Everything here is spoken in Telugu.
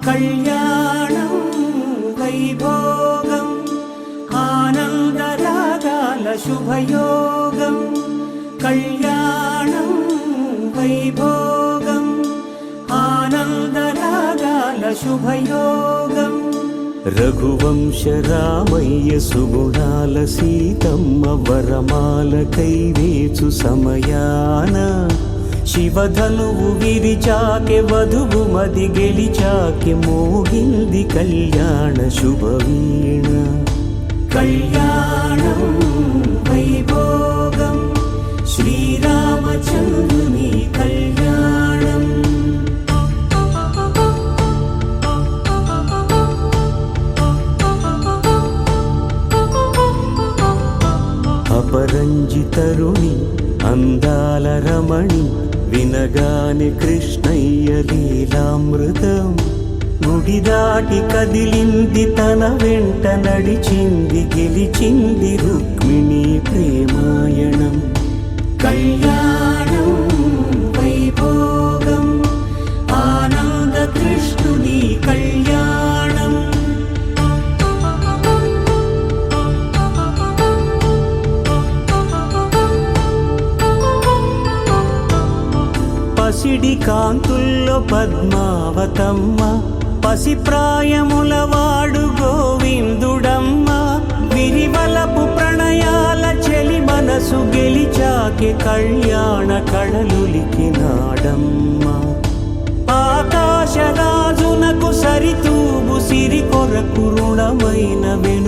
కళ్యాణం వైభోగం ఆనందరాగాల శుభయోగం కళ్యాణం వైభోగం ఆనందరాగాల శుభయోగం రఘువంశ రామయ్య సుగుణాల సీతమ్మ వరమాల కైవేచు సమయాన శివధనువు విరిచాకె వధువు మది గెలిచాకె మోగింది కళ్యాణ శుభవీణ కళ్యాణం వైభోగం శ్రీరామచంద్రుని కళ్యాణం అపరంజి తరుణి అందాల రమణి వినగాని కృష్ణయ్య లీలామృతం గుడి దాటి కదిలింది తన వెంట నడిచింది గెలిచింది రుక్మిణి ప్రేమాయణం కళ్యాణం వైభోగం ఆనంద కృష్ణుని కళ్యాణం పసిడి కాంతుల్లో పద్మావతమ్మ పసిప్రాయముల వాడు గోవిందుడమ్మ విరివలపు ప్రణయాల చెలి మనసు గెలిచాకె కళ్యాణ కళలులికినాడమ్మ ఆకాశరాజునకు సరితూగు సిరి కొరకు రుణమైన వెను